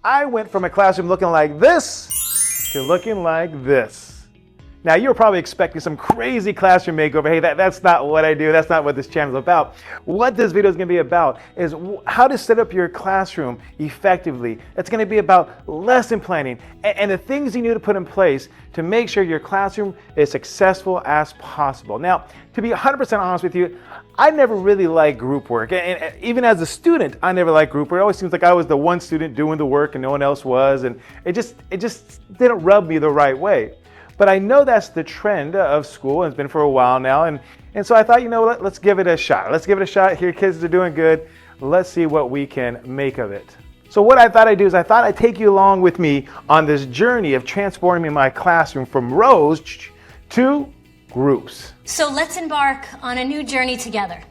I went from a classroom looking like this to looking like this. Now, you're probably expecting some crazy classroom makeover. Hey, that's not what I do. That's not what this channel is about. What this video is going to be about is how to set up your classroom effectively. It's going to be about lesson planning and the things you need to put in place to make sure your classroom is successful as possible. Now, to be 100% honest with you, I never really liked group work. And even as a student, I never liked group work. It always seems like I was the one student doing the work and no one else was. And it just didn't rub me the right way. But I know that's the trend of school, and it's been for a while now. And so I thought, let's give it a shot. Let's give it a shot. Here, kids are doing good. Let's see what we can make of it. So what I thought I'd do is I thought I'd take you along with me on this journey of transforming my classroom from rows to groups. So let's embark on a new journey together.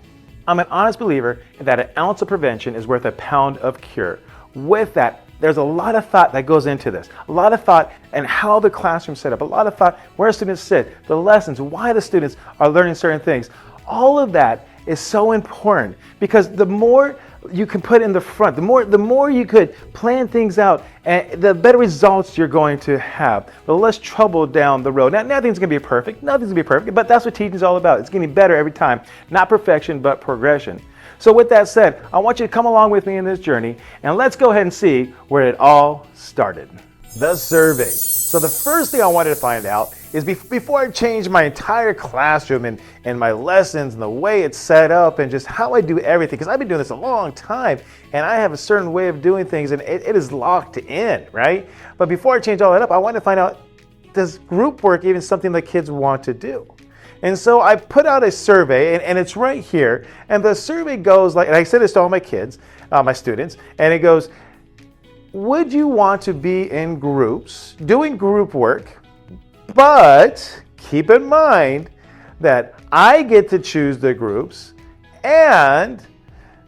I'm an honest believer that an ounce of prevention is worth a pound of cure. With that, there's a lot of thought that goes into this. A lot of thought and how the classroom's set up. A lot of thought where students sit, the lessons, why the students are learning certain things. All of that is so important because the more you can put in the front, the more you could plan things out, and the better results you're going to have. The less trouble down the road. Now, nothing's going to be perfect. Nothing's going to be perfect, but that's what teaching is all about. It's getting better every time. Not perfection, but progression. So with that said, I want you to come along with me in this journey, and let's go ahead and see where it all started. The survey. So the first thing I wanted to find out is before I change my entire classroom and my lessons and the way it's set up and just how I do everything, because I've been doing this a long time and I have a certain way of doing things and it is locked in, right? But before I change all that up, I wanted to find out, does group work even something that kids want to do? And so I put out a survey, and it's right here. And the survey goes like, and I said this to all my kids, my students, and it goes, would you want to be in groups, doing group work, but keep in mind that I get to choose the groups and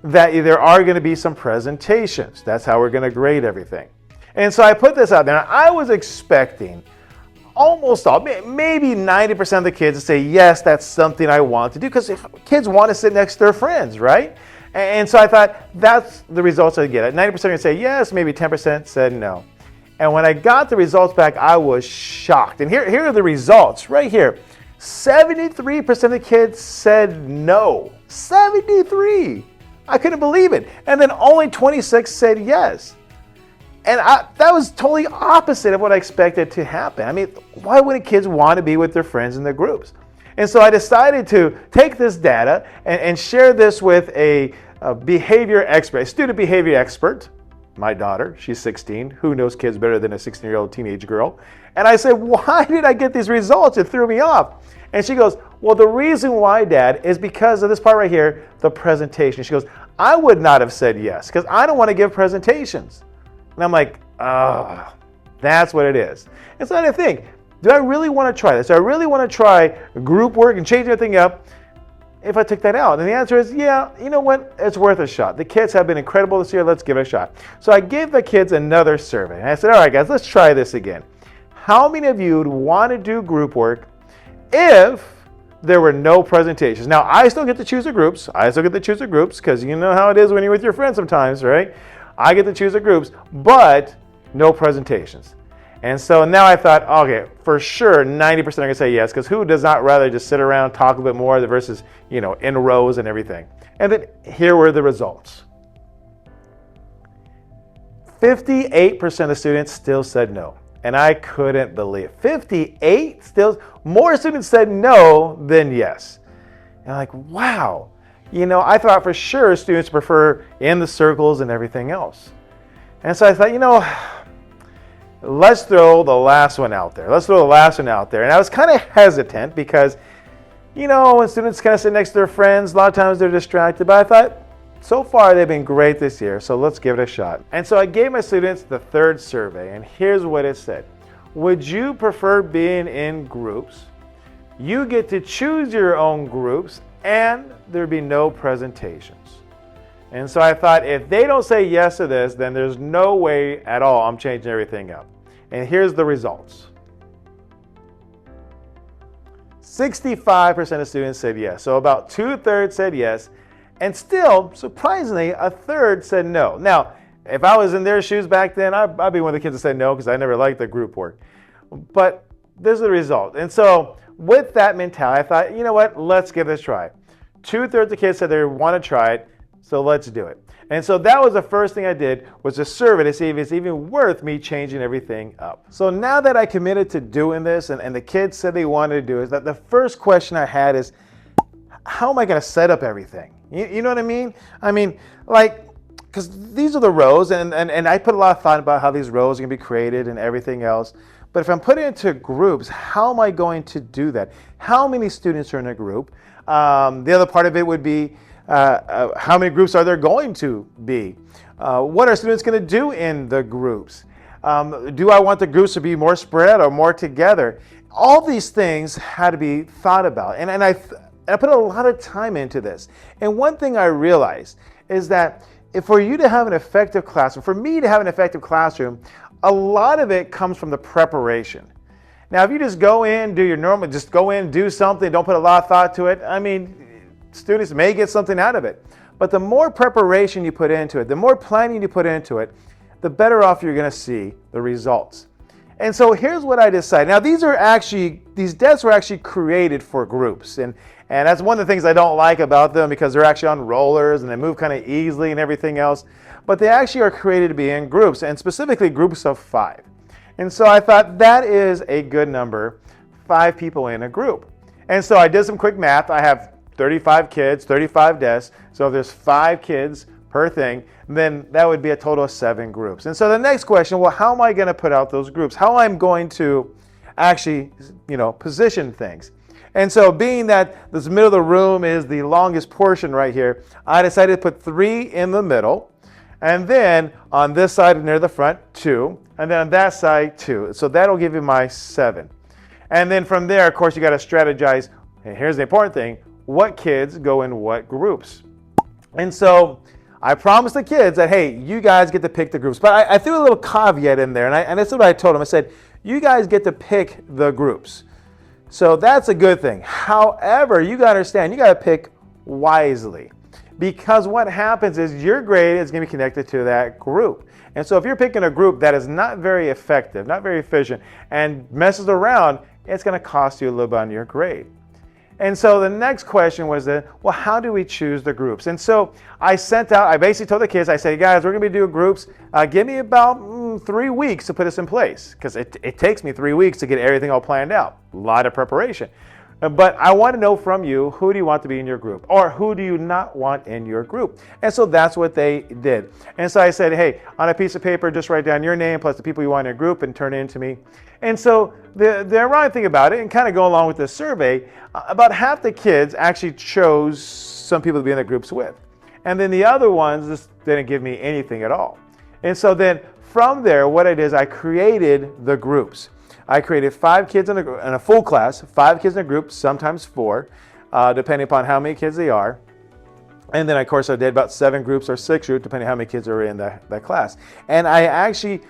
that there are going to be some presentations. That's how we're going to grade everything. And so I put this out there. I was expecting almost all, maybe 90% of the kids to say, yes, that's something I want to do, because kids want to sit next to their friends, right? And so I thought that's the results I'd get. 90% are going to say yes, maybe 10% said no. And when I got the results back, I was shocked. And here are the results right here. 73% of the kids said no. 73! I couldn't believe it. And then only 26 said yes. And that was totally opposite of what I expected to happen. I mean, why wouldn't kids want to be with their friends in their groups? And so I decided to take this data and share this with a behavior expert, a student behavior expert, my daughter. She's 16. Who knows kids better than a 16-year-old teenage girl? And I said, why did I get these results? It threw me off. And she goes, well, the reason why, Dad, is because of this part right here, the presentation. She goes, I would not have said yes because I don't want to give presentations. And I'm like, that's what it is. And so I think, do I really want to try this? Do I really want to try group work and change everything up if I took that out? And the answer is, yeah, you know what? It's worth a shot. The kids have been incredible this year. Let's give it a shot. So I gave the kids another survey. And I said, all right, guys, let's try this again. How many of you would want to do group work if there were no presentations? Now, I still get to choose the groups. Because you know how it is when you're with your friends sometimes, right? I get to choose the groups, but no presentations. And so now I thought, okay, for sure, 90% are going to say yes, because who does not rather just sit around, talk a bit more versus, in rows and everything. And then here were the results. 58% of the students still said no. And I couldn't believe it. 58 still, more students said no than yes. And I'm like, wow. I thought for sure students prefer in the circles and everything else. And so I thought, let's throw the last one out there. And I was kind of hesitant because, when students kind of sit next to their friends, a lot of times they're distracted. But I thought, so far they've been great this year, so let's give it a shot. And so I gave my students the third survey, and here's what it said. Would you prefer being in groups? You get to choose your own groups, and there'd be no presentations. And so I thought, if they don't say yes to this, then there's no way at all I'm changing everything up. And here's the results. 65% of students said yes. So about 2/3 said yes. And still, surprisingly, 1/3 said no. Now, If I was in their shoes back then, I'd be one of the kids that said no because I never liked the group work. But this is the result. And so with that mentality, I thought, you know what, let's give this a try. 2/3 of the kids said they want to try it, so let's do it. And so that was the first thing I did, was a survey to see if it's even worth me changing everything up. So now that I committed to doing this and the kids said they wanted to do it, that the first question I had is, how am I going to set up everything? You know what I mean? I mean, like, because these are the rows, and I put a lot of thought about how these rows are going to be created and everything else. But if I'm putting it into groups, how am I going to do that? How many students are in a group? The other part of it would be, how many groups are there going to be? What are students going to do in the groups? Do I want the groups to be more spread or more together? All these things had to be thought about. And I put a lot of time into this. And one thing I realized is that for you to have an effective classroom, for me to have an effective classroom, a lot of it comes from the preparation. Now, if you just go in, do your normal, just go in, do something, don't put a lot of thought to it, I mean, students may get something out of it. But the more preparation you put into it, the more planning you put into it, the better off you're going to see the results. And so here's what I decided. Now, these desks were actually created for groups. And that's one of the things I don't like about them, because they're actually on rollers and they move kind of easily and everything else. But they actually are created to be in groups, and specifically groups of 5. And so I thought that is a good number, 5 people in a group. And so I did some quick math. I have 35 kids, 35 desks. So if there's 5 kids per thing, then that would be a total of 7 groups. And so the next question, well, how am I going to put out those groups? How am I going to actually, position things? And so being that this middle of the room is the longest portion right here, I decided to put 3 in the middle. And then on this side near the front, 2. And then on that side, 2. So that'll give you my 7. And then from there, of course, you got to strategize. And here's the important thing. What kids go in what groups? And so I promised the kids that, hey, you guys get to pick the groups. But I threw a little caveat in there. And that's what I told them. I said, you guys get to pick the groups. So that's a good thing. However, you got to understand, you got to pick wisely. Because what happens is your grade is going to be connected to that group. And so if you're picking a group that is not very effective, not very efficient, and messes around, it's going to cost you a little bit on your grade. And so the next question was well, how do we choose the groups? And so I basically told the kids, I said, guys, we're going to be doing groups. Give me about 3 weeks to put this in place, because it takes me 3 weeks to get everything all planned out. A lot of preparation. But I want to know from you, who do you want to be in your group? Or who do you not want in your group? And so that's what they did. And so I said, hey, on a piece of paper, just write down your name plus the people you want in your group and turn it in to me. And so the ironic thing about it, and kind of go along with this survey, about half the kids actually chose some people to be in their groups with. And then the other ones just didn't give me anything at all. And so then from there, what I did is I created the groups. I created 5 kids in a full class, 5 kids in a group, sometimes 4, depending upon how many kids they are. And then, of course, I did about 7 groups or 6 groups, depending on how many kids are in that class. And I actually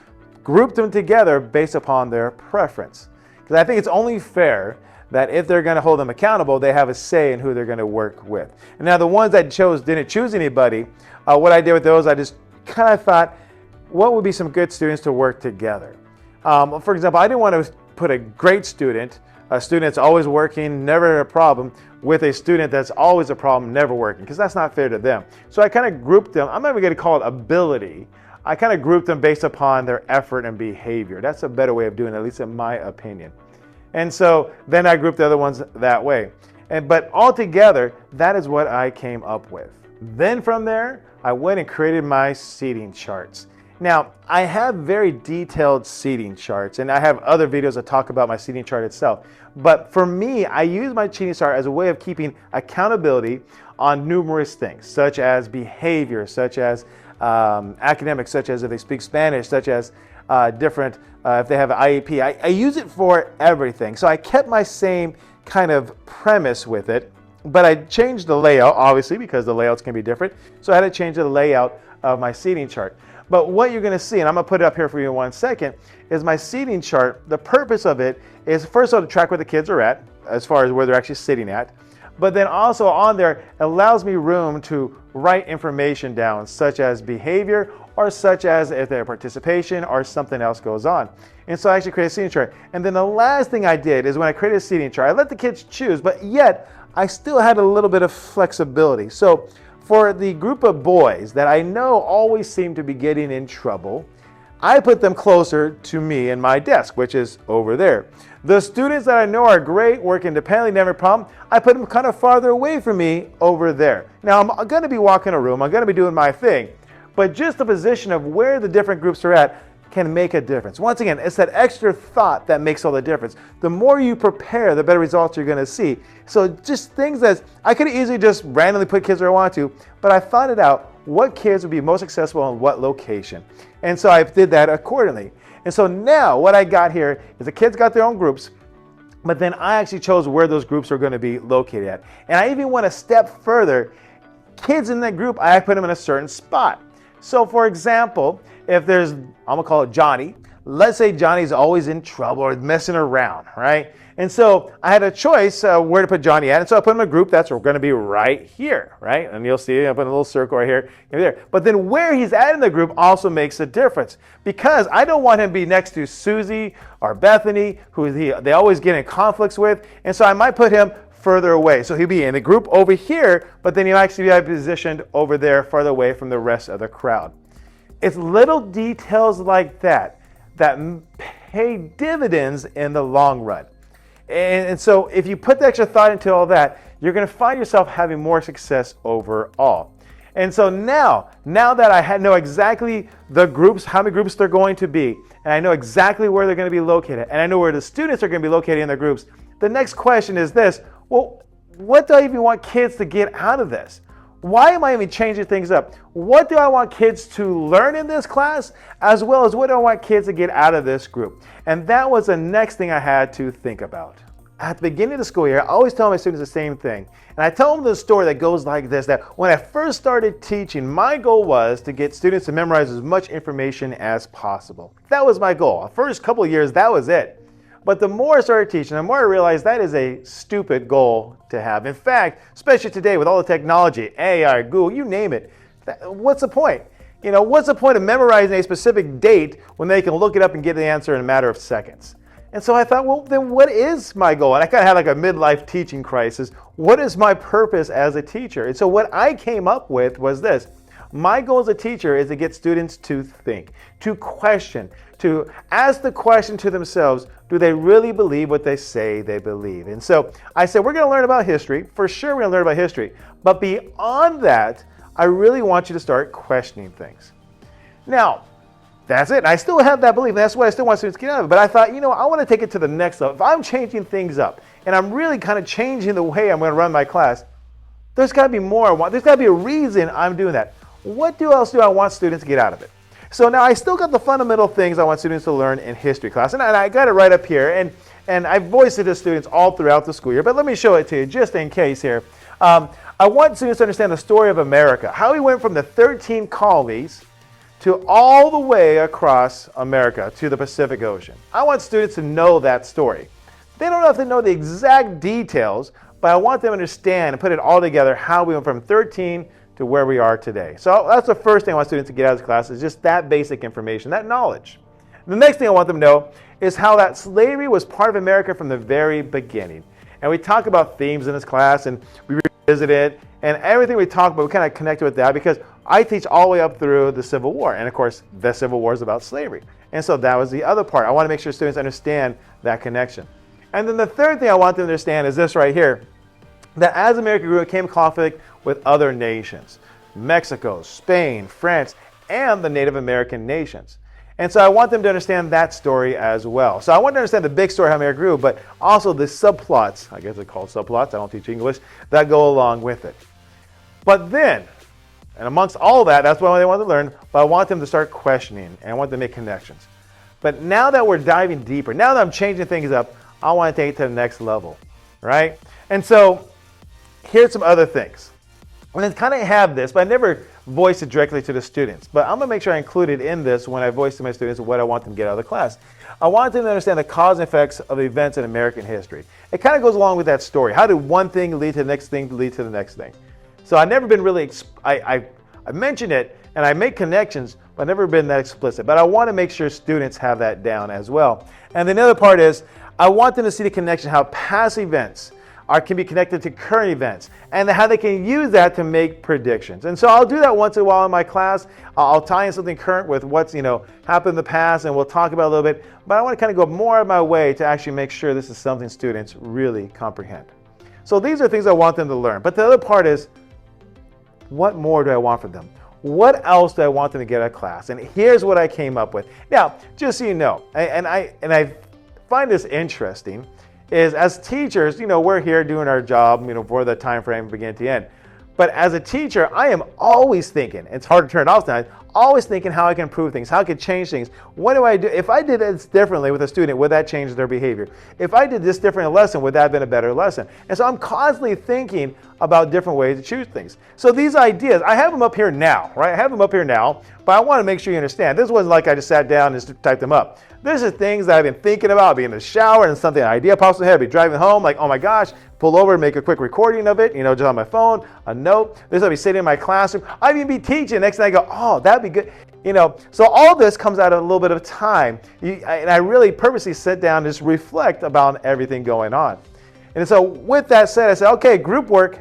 grouped them together based upon their preference. Because I think it's only fair that if they're going to hold them accountable, they have a say in who they're going to work with. And now the ones that didn't choose anybody, what I did with those, I just kind of thought, what would be some good students to work together? For example, I didn't want to put a great student, a student that's always working, never a problem, with a student that's always a problem, never working, because that's not fair to them. So I kind of grouped them. I'm not even going to call it ability. I kind of grouped them based upon their effort and behavior. That's a better way of doing it, at least in my opinion. And so then I grouped the other ones that way. But altogether, that is what I came up with. Then from there, I went and created my seating charts. Now, I have very detailed seating charts, and I have other videos that talk about my seating chart itself. But for me, I use my seating chart as a way of keeping accountability on numerous things, such as behavior, such as academics, such as if they speak Spanish, such as if they have an IEP. I use it for everything. So I kept my same kind of premise with it, but I changed the layout, obviously, because the layouts can be different. So I had to change the layout of my seating chart. But what you're going to see, and I'm going to put it up here for you in 1 second, is my seating chart. The purpose of it is, first of all, to track where the kids are at, as far as where they're actually sitting at. But then also on there, it allows me room to write information down, such as behavior or such as if their participation or something else goes on. And so I actually created a seating chart. And then the last thing I did is when I created a seating chart, I let the kids choose, but yet I still had a little bit of flexibility. So for the group of boys that I know always seem to be getting in trouble, I put them closer to me and my desk, which is over there. The students that I know are great, work independently, never a problem, I put them kind of farther away from me over there. Now I'm going to be walking a room, I'm going to be doing my thing, but just the position of where the different groups are at can make a difference. Once again, it's that extra thought that makes all the difference. The more you prepare, the better results you're going to see. So just things that I could easily just randomly put kids where I want to, but I thought it out, what kids would be most successful in what location. And so I did that accordingly. And so now what I got here is the kids got their own groups, but then I actually chose where those groups are going to be located at. And I even went a step further. Kids in that group, I put them in a certain spot. So for example, if there's, I'm gonna call it Johnny. Let's say Johnny's always in trouble or messing around, right? And so I had a choice where to put Johnny at. And so I put him in a group that's gonna be right here, right? And you'll see I put a little circle right here and there. But then where he's at in the group also makes a difference, because I don't want him to be next to Susie or Bethany, who they always get in conflicts with. And so I might put him further away. So he'll be in the group over here, but then he'll actually be positioned over there farther away from the rest of the crowd. It's little details like that that pay dividends in the long run. And so if you put the extra thought into all that, you're going to find yourself having more success overall. And so now that I know exactly the groups, how many groups they're going to be, and I know exactly where they're going to be located, and I know where the students are going to be located in their groups, the next question is this: well, what do I even want kids to get out of this? Why am I even changing things up? What do I want kids to learn in this class, as well as what do I want kids to get out of this group? And that was the next thing I had to think about. At the beginning of the school year, I always tell my students the same thing. And I tell them the story that goes like this, that when I first started teaching, my goal was to get students to memorize as much information as possible. That was my goal. The first couple of years, that was it. But the more I started teaching, the more I realized that is a stupid goal to have. In fact, especially today with all the technology, AI, Google, you name it, what's the point? You know, what's the point of memorizing a specific date when they can look it up and get the answer in a matter of seconds? And so I thought, well, then what is my goal? And I kind of had like a midlife teaching crisis. What is my purpose as a teacher? And so what I came up with was this. My goal as a teacher is to get students to think, to question, to ask the question to themselves, do they really believe what they say they believe? And so I said, we're going to learn about history. For sure, we're going to learn about history. But beyond that, I really want you to start questioning things. Now, that's it. I still have that belief. That's what I still want students to get out of it. But I thought, I want to take it to the next level. If I'm changing things up and I'm really kind of changing the way I'm going to run my class, there's got to be more. There's got to be a reason I'm doing that. What else do I want students to get out of it? So now I still got the fundamental things I want students to learn in history class. And I got it right up here. And I've voiced it to students all throughout the school year. But let me show it to you just in case here. I want students to understand the story of America, how we went from the 13 colonies to all the way across America to the Pacific Ocean. I want students to know that story. They don't have to know the exact details, but I want them to understand and put it all together how we went from 13 to where we are today. So that's the first thing I want students to get out of this class, is just that basic information, that knowledge. The next thing I want them to know is how that slavery was part of America from the very beginning. And we talk about themes in this class, and we revisit it, and everything we talk about, we kind of connect with that, because I teach all the way up through the Civil War. And of course, the Civil War is about slavery. And so that was the other part. I want to make sure students understand that connection. And then the third thing I want them to understand is this right here, that as America grew, it came in conflict with other nations, Mexico, Spain, France, and the Native American nations. And so I want them to understand that story as well. So I want them to understand the big story, how America grew, but also the subplots, I guess they're called subplots, I don't teach English, that go along with it. But then, and amongst all that, that's what they want to learn, but I want them to start questioning, and I want them to make connections. But now that we're diving deeper, now that I'm changing things up, I want to take it to the next level, right? And so here's some other things. And I kind of have this, but I never voice it directly to the students. But I'm going to make sure I include it in this when I voice to my students what I want them to get out of the class. I want them to understand the cause and effects of events in American history. It kind of goes along with that story. How did one thing lead to the next thing to lead to the next thing? So I've never been really, I mention it and I make connections, but never been that explicit. But I want to make sure students have that down as well. And the other part is, I want them to see the connection, how past events can be connected to current events, and how they can use that to make predictions. And so I'll do that once in a while in my class. I'll tie in something current with what's happened in the past, and we'll talk about it a little bit. But I want to kind of go more of my way to actually make sure this is something students really comprehend. So these are things I want them to learn. But the other part is, what more do I want from them? What else do I want them to get out of class? And here's what I came up with. Now, just so you know, and I find this interesting, is as teachers, we're here doing our job, for the time frame beginning to end. But as a teacher, I am always thinking, it's hard to turn it off now, always thinking how I can improve things, how I can change things. What do I do? If I did this differently with a student, would that change their behavior? If I did this different in a lesson, would that have been a better lesson? And so I'm constantly thinking about different ways to choose things. So these ideas, I have them up here now, right? I have them up here now, but I want to make sure you understand. This wasn't like I just sat down and just typed them up. This is things that I've been thinking about. I'll be in the shower and something, an idea pops in my head. I'll be driving home like, oh my gosh, pull over and make a quick recording of it, just on my phone, a note. This I'll be sitting in my classroom. I'd even be teaching. Next thing I go, oh, that'd be good. So all this comes out of a little bit of time. And I really purposely sit down and just reflect about everything going on. And so with that said, I said, okay, group work,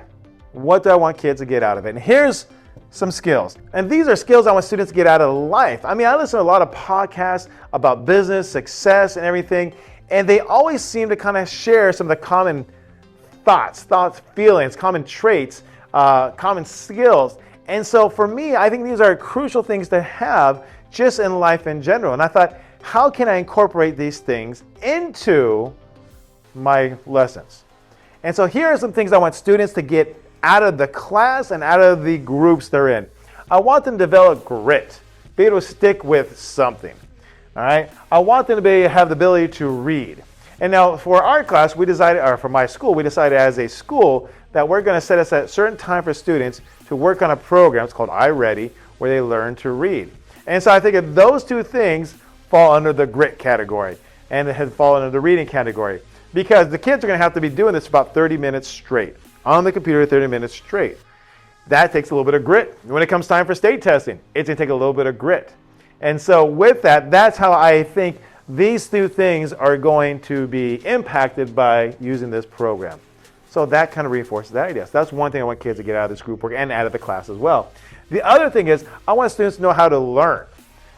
what do I want kids to get out of it? And here's some skills. And these are skills I want students to get out of life. I listen to a lot of podcasts about business, success, and everything, and they always seem to kind of share some of the common thoughts, feelings, common traits, common skills. And so for me, I think these are crucial things to have just in life in general. And I thought, how can I incorporate these things into my lessons? And so here are some things I want students to get out of the class and out of the groups they're in. I want them to develop grit, be able to stick with something. All right. I want them to have the ability to read. And now for our class, we decided, or for my school, we decided as a school that we're going to set aside a certain time for students to work on a program. It's called iReady, where they learn to read. And so I think that those two things fall under the grit category and it has fallen under the reading category, because the kids are going to have to be doing this about 30 minutes straight on the computer, 30 minutes straight. That takes a little bit of grit. When it comes time for state testing, it's going to take a little bit of grit. And so with that, that's how I think these two things are going to be impacted by using this program. So that kind of reinforces that idea. So that's one thing I want kids to get out of this group work and out of the class as well. The other thing is, I want students to know how to learn.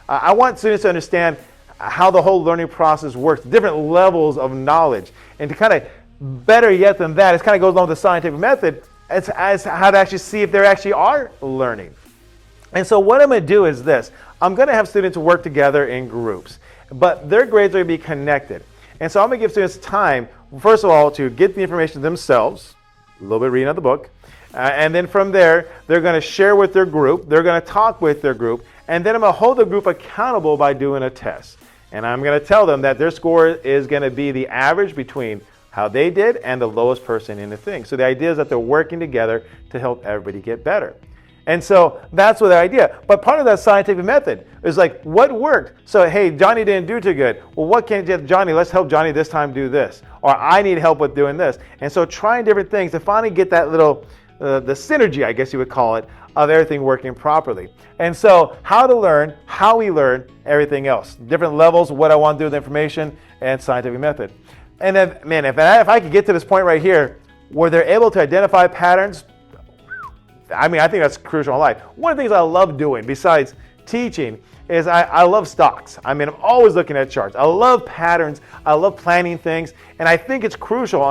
I want students to understand how the whole learning process works, different levels of knowledge, and to kind of, better yet than that, it kind of goes along with the scientific method as how to actually see if they actually are learning. And so what I'm going to do is this. I'm going to have students work together in groups, but their grades are going to be connected. And so I'm going to give students time, first of all, to get the information themselves, a little bit of reading of the book, and then from there, they're going to share with their group, they're going to talk with their group, and then I'm going to hold the group accountable by doing a test. And I'm going to tell them that their score is going to be the average between how they did and the lowest person in the thing. So the idea is that they're working together to help everybody get better. And so that's what the idea. But part of that scientific method is like, what worked? So, hey, Johnny didn't do too good. Well, what can Johnny? Let's help Johnny this time do this. Or I need help with doing this. And so trying different things to finally get that little, the synergy, I guess you would call it, of everything working properly. And so how to learn, how we learn, everything else. Different levels, what I want to do with information, and scientific method. And then, man, if I could get to this point right here where they're able to identify patterns, I think that's crucial in life. One of the things I love doing besides teaching is I love stocks. I'm always looking at charts. I love patterns. I love planning things. And I think it's crucial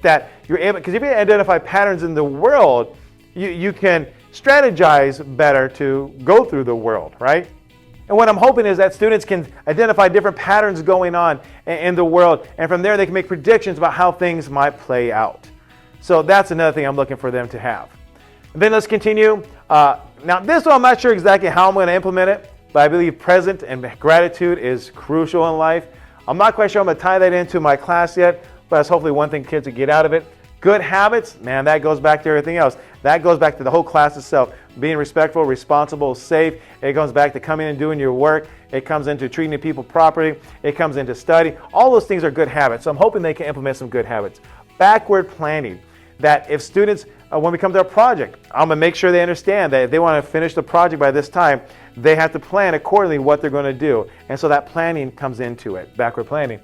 that you're able, because if you identify patterns in the world, you can strategize better to go through the world, right? And what I'm hoping is that students can identify different patterns going on in the world, and from there they can make predictions about how things might play out. So that's another thing I'm looking for them to have. And then let's continue. Now this one I'm not sure exactly how I'm going to implement it, but I believe present and gratitude is crucial in life. I'm not quite sure I'm going to tie that into my class yet, but that's hopefully one thing kids will get out of it. Good habits, man, that goes back to everything else. That goes back to the whole class itself. Being respectful, responsible, safe. It goes back to coming and doing your work. It comes into treating people properly. It comes into study. All those things are good habits. So I'm hoping they can implement some good habits. Backward planning. that if students, when we come to a project, I'm gonna make sure they understand that if they wanna finish the project by this time, they have to plan accordingly what they're gonna do. And so that planning comes into it, backward planning.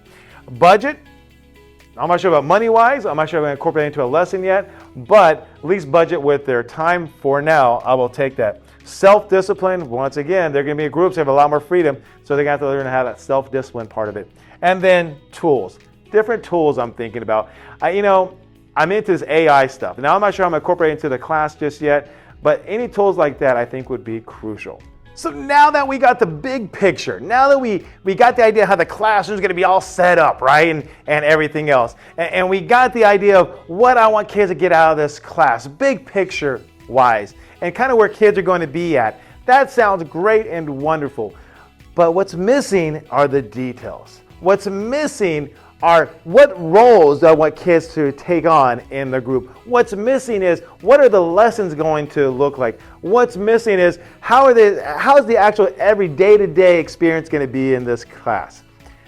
Budget, I'm not sure about money-wise, I'm not sure if I'm gonna incorporate it into a lesson yet, but at least budget with their time for now, I will take that. Self-discipline, once again, they're gonna be in groups, they have a lot more freedom, so they're gonna have to learn how that self-discipline part of it. And then tools, different tools I'm thinking about. I'm into this AI stuff. Now I'm not sure I'm incorporating into the class just yet, but any tools like that I think would be crucial. So now that we got the big picture, now that we got the idea how the classroom's gonna be all set up, right, and everything else, and we got the idea of what I want kids to get out of this class, big picture wise, and kind of where kids are going to be at, that sounds great and wonderful. But what's missing are the details. What's missing are what roles do I want kids to take on in the group. What's missing is what are the lessons going to look like. What's missing is how is the actual every day-to-day experience going to be in this class.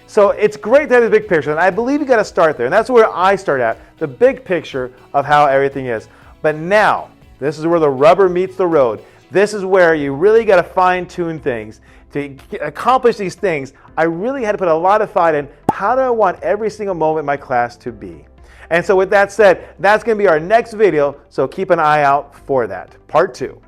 So it's great to have the big picture, and I believe you got to start there, and that's where I start at, the big picture of how everything is. But now, this is where the rubber meets the road. This is where you really got to fine-tune things. To accomplish these things, I really had to put a lot of thought in how do I want every single moment in my class to be. And so with that said, that's going to be our next video, so keep an eye out for that, part 2.